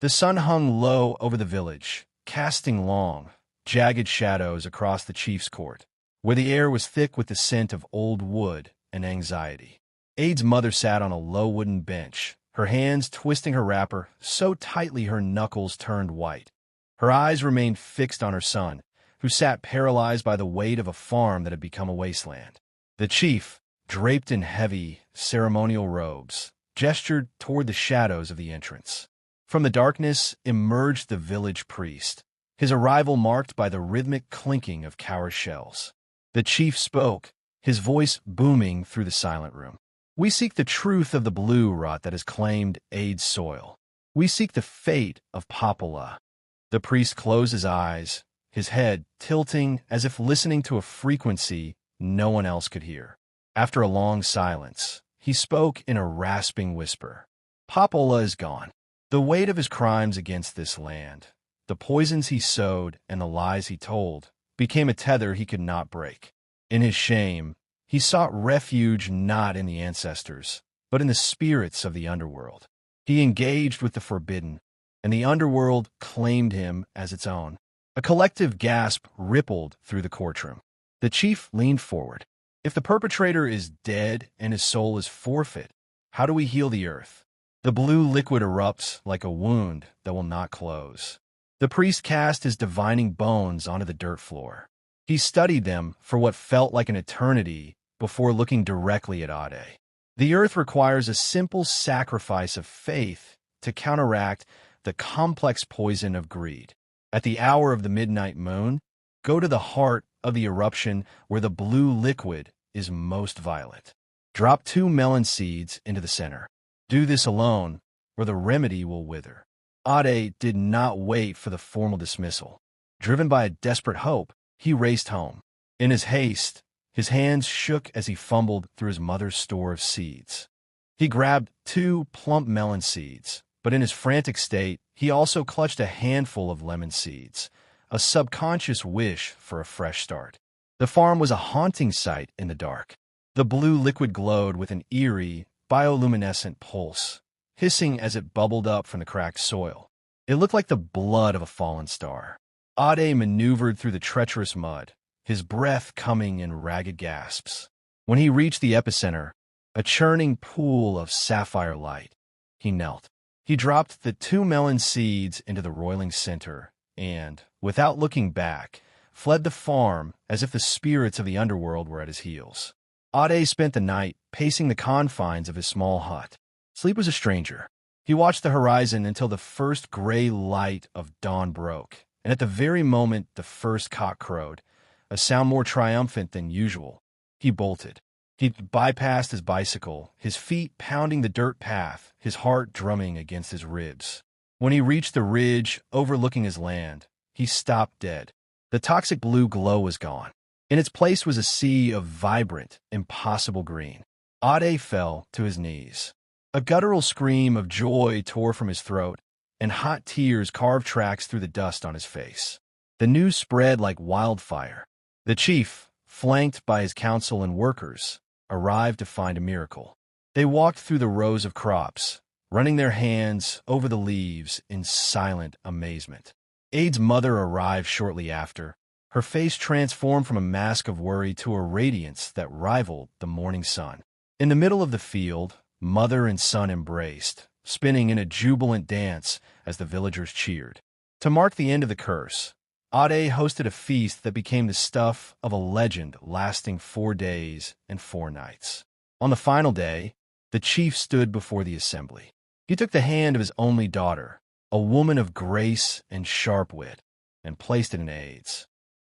The sun hung low over the village, casting long, jagged shadows across the chief's court, where the air was thick with the scent of old wood and anxiety. Ade's mother sat on a low wooden bench, her hands twisting her wrapper so tightly her knuckles turned white. Her eyes remained fixed on her son, who sat paralyzed by the weight of a farm that had become a wasteland. The chief, draped in heavy, ceremonial robes, gestured toward the shadows of the entrance. From the darkness emerged the village priest, his arrival marked by the rhythmic clinking of Kaur shells. The chief spoke, his voice booming through the silent room. "We seek the truth of the blue rot that has claimed Ade's soil. We seek the fate of Popala." The priest closed his eyes, his head tilting as if listening to a frequency no one else could hear. After a long silence, he spoke in a rasping whisper. "Popala is gone. The weight of his crimes against this land, the poisons he sowed and the lies he told, became a tether he could not break. In his shame, he sought refuge not in the ancestors, but in the spirits of the underworld. He engaged with the forbidden, and the underworld claimed him as its own." A collective gasp rippled through the courtroom. The chief leaned forward. "If the perpetrator is dead and his soul is forfeit, how do we heal the earth? The blue liquid erupts like a wound that will not close." The priest cast his divining bones onto the dirt floor. He studied them for what felt like an eternity before looking directly at Ade. "The earth requires a simple sacrifice of faith to counteract the complex poison of greed. At the hour of the midnight moon, go to the heart of the eruption where the blue liquid is most violent. Drop 2 melon seeds into the center. Do this alone, or the remedy will wither." Ade did not wait for the formal dismissal. Driven by a desperate hope, he raced home. In his haste, his hands shook as he fumbled through his mother's store of seeds. He grabbed 2 plump melon seeds, but in his frantic state, he also clutched a handful of lemon seeds, a subconscious wish for a fresh start. The farm was a haunting sight in the dark. The blue liquid glowed with an eerie, bioluminescent pulse, hissing as it bubbled up from the cracked soil. It looked like the blood of a fallen star. Ade maneuvered through the treacherous mud, his breath coming in ragged gasps. When he reached the epicenter, a churning pool of sapphire light, he knelt. He dropped the 2 melon seeds into the roiling center and, without looking back, fled the farm as if the spirits of the underworld were at his heels. Ade spent the night pacing the confines of his small hut. Sleep was a stranger. He watched the horizon until the first gray light of dawn broke, and at the very moment the first cock crowed, a sound more triumphant than usual, he bolted. He bypassed his bicycle, his feet pounding the dirt path, his heart drumming against his ribs. When he reached the ridge overlooking his land, he stopped dead. The toxic blue glow was gone. In its place was a sea of vibrant, impossible green. Ade fell to his knees. A guttural scream of joy tore from his throat, and hot tears carved tracks through the dust on his face. The news spread like wildfire. The chief, flanked by his council and workers, arrived to find a miracle. They walked through the rows of crops, running their hands over the leaves in silent amazement. Ade's mother arrived shortly after, her face transformed from a mask of worry to a radiance that rivaled the morning sun. In the middle of the field, mother and son embraced, spinning in a jubilant dance as the villagers cheered. To mark the end of the curse, Ade hosted a feast that became the stuff of a legend lasting 4 days and 4 nights. On the final day, the chief stood before the assembly. He took the hand of his only daughter, a woman of grace and sharp wit, and placed it in Ade's.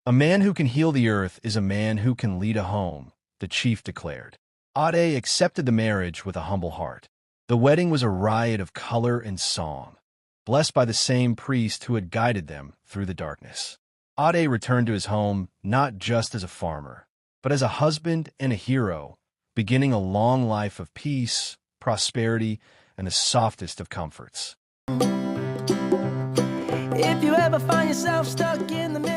"A man who can heal the earth is a man who can lead a home," the chief declared. Ade accepted the marriage with a humble heart. The wedding was a riot of color and song, blessed by the same priest who had guided them through the darkness. Ade returned to his home not just as a farmer, but as a husband and a hero, beginning a long life of peace, prosperity, and the softest of comforts. If you ever find yourself stuck in the middle